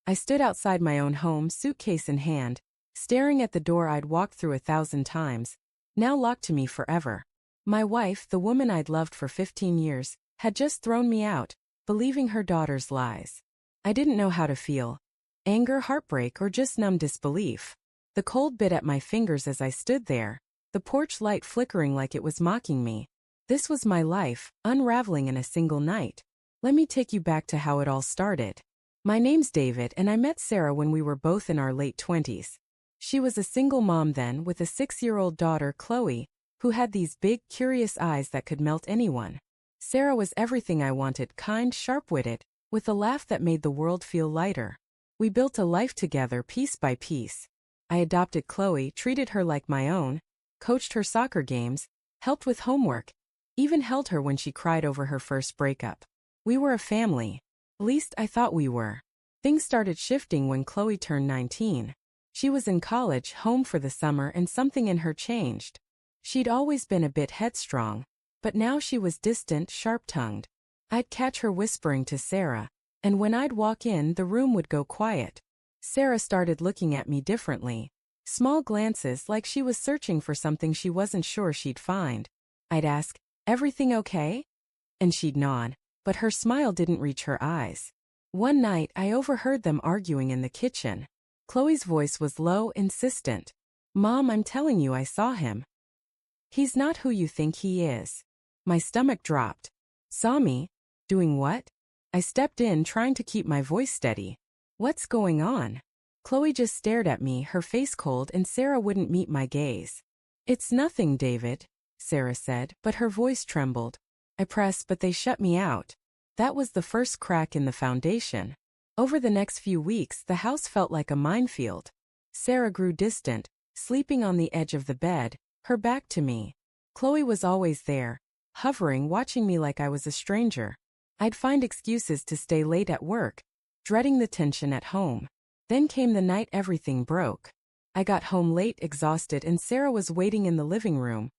I stood outside my own home, suitcase in hand, staring at the door I'd walked through 1,000 times, now locked to me forever. My wife, the woman I'd loved for 15 years, had just thrown me out, believing her daughter's lies. I didn't know how to feel. Anger, heartbreak, or just numb disbelief. The cold bit at my fingers as I stood there, the porch light flickering like it was mocking me. This was my life, unraveling in a single night. Let me take you back to how it all started. My name's David, and I met Sarah when we were both in our late 20s. She was a single mom then, with a 6-year-old daughter, Chloe, who had these big, curious eyes that could melt anyone. Sarah was everything I wanted, kind, sharp-witted, with a laugh that made the world feel lighter. We built a life together piece by piece. I adopted Chloe, treated her like my own, coached her soccer games, helped with homework, even held her when she cried over her first breakup. We were a family. At least I thought we were. Things started shifting when Chloe turned 19. She was in college, home for the summer, and something in her changed. She'd always been a bit headstrong, but now she was distant, sharp-tongued. I'd catch her whispering to Sarah, and when I'd walk in, the room would go quiet. Sarah started looking at me differently. Small glances, like she was searching for something she wasn't sure she'd find. I'd ask, "Everything okay?" And she'd nod, but her smile didn't reach her eyes. One night, I overheard them arguing in the kitchen. Chloe's voice was low, insistent. "Mom, I'm telling you I saw him. He's not who you think he is." My stomach dropped. Saw me? Doing what? I stepped in, trying to keep my voice steady. "What's going on?" Chloe just stared at me, her face cold, and Sarah wouldn't meet my gaze. "It's nothing, David," Sarah said, but her voice trembled. I pressed, but they shut me out. That was the first crack in the foundation. Over the next few weeks, the house felt like a minefield. Sarah grew distant, sleeping on the edge of the bed, her back to me. Chloe was always there, hovering, watching me like I was a stranger. I'd find excuses to stay late at work, dreading the tension at home. Then came the night everything broke. I got home late, exhausted, and Sarah was waiting in the living room.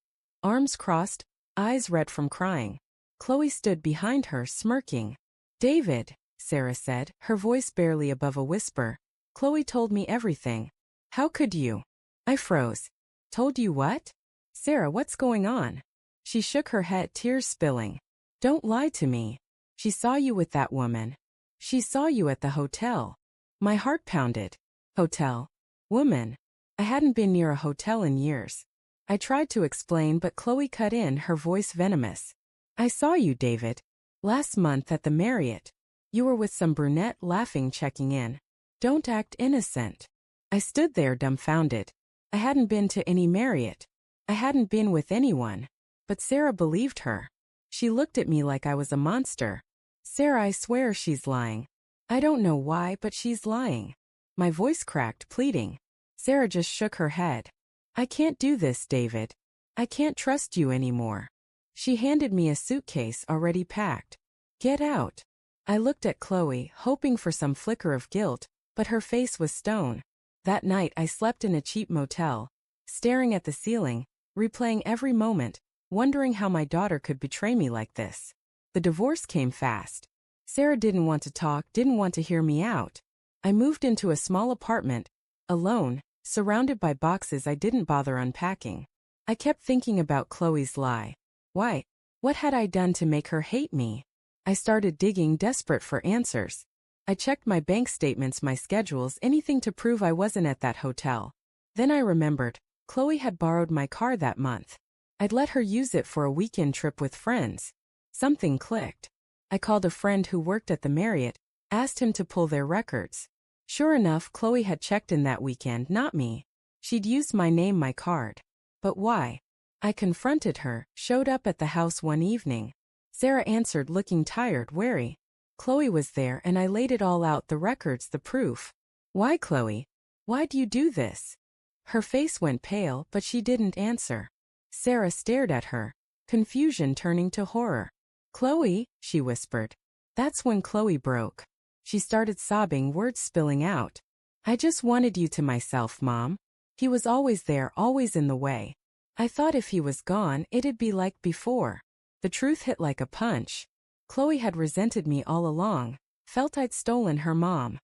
Arms crossed, eyes red from crying. Chloe stood behind her, smirking. "David," Sarah said, her voice barely above a whisper. "Chloe told me everything." "How could you?" I froze. "Told you what?" "Sarah, what's going on?" She shook her head, tears spilling. "Don't lie to me. She saw you with that woman. She saw you at the hotel." My heart pounded. Hotel. Woman. I hadn't been near a hotel in years. I tried to explain, but Chloe cut in, her voice venomous. "I saw you, David. Last month at the Marriott. You were with some brunette, laughing, checking in. Don't act innocent." I stood there dumbfounded. I hadn't been to any Marriott. I hadn't been with anyone. But Sarah believed her. She looked at me like I was a monster. "Sarah, I swear she's lying. I don't know why, but she's lying." My voice cracked, pleading. Sarah just shook her head. "I can't do this, David. I can't trust you anymore." She handed me a suitcase already packed. "Get out." I looked at Chloe, hoping for some flicker of guilt, but her face was stone. That night I slept in a cheap motel, staring at the ceiling, replaying every moment, wondering how my daughter could betray me like this. The divorce came fast. Sarah didn't want to talk, didn't want to hear me out. I moved into a small apartment, alone, surrounded by boxes I didn't bother unpacking. I kept thinking about Chloe's lie. Why? What had I done to make her hate me? I started digging, desperate for answers. I checked my bank statements, my schedules, anything to prove I wasn't at that hotel. Then I remembered, Chloe had borrowed my car that month. I'd let her use it for a weekend trip with friends. Something clicked. I called a friend who worked at the Marriott, asked him to pull their records. Sure enough, Chloe had checked in that weekend, not me. She'd used my name, my card. But why? I confronted her, showed up at the house one evening. Sarah answered, looking tired, wary. Chloe was there, and I laid it all out, the records, the proof. "Why, Chloe? Why do you do this?" Her face went pale, but she didn't answer. Sarah stared at her, confusion turning to horror. "Chloe," she whispered. That's when Chloe broke. She started sobbing, words spilling out. "I just wanted you to myself, Mom. He was always there, always in the way. I thought if he was gone, it'd be like before." The truth hit like a punch. Chloe had resented me all along, felt I'd stolen her mom.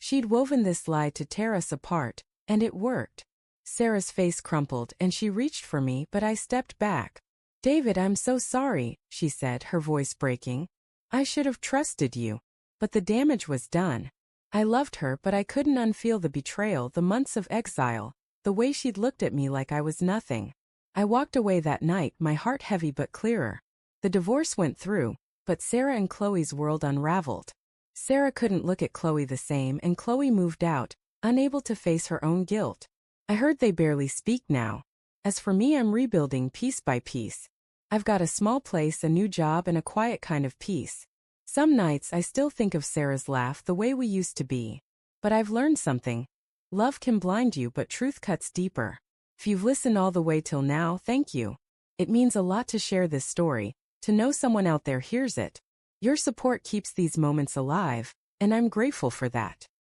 She'd woven this lie to tear us apart, and it worked. Sarah's face crumpled and she reached for me, but I stepped back. David, I'm so sorry, she said, her voice breaking. I should have trusted you. But the damage was done. I loved her, but I couldn't unfeel the betrayal, the months of exile, the way she'd looked at me like I was nothing. I walked away that night, my heart heavy but clearer. The divorce went through, but Sarah and Chloe's world unraveled. Sarah couldn't look at Chloe the same, and Chloe moved out, unable to face her own guilt. I heard they barely speak now. As for me, I'm rebuilding piece by piece. I've got a small place, a new job, and a quiet kind of peace. Some nights I still think of Sarah's laugh, the way we used to be. But I've learned something. Love can blind you, but truth cuts deeper. If you've listened all the way till now, thank you. It means a lot to share this story, to know someone out there hears it. Your support keeps these moments alive, and I'm grateful for that.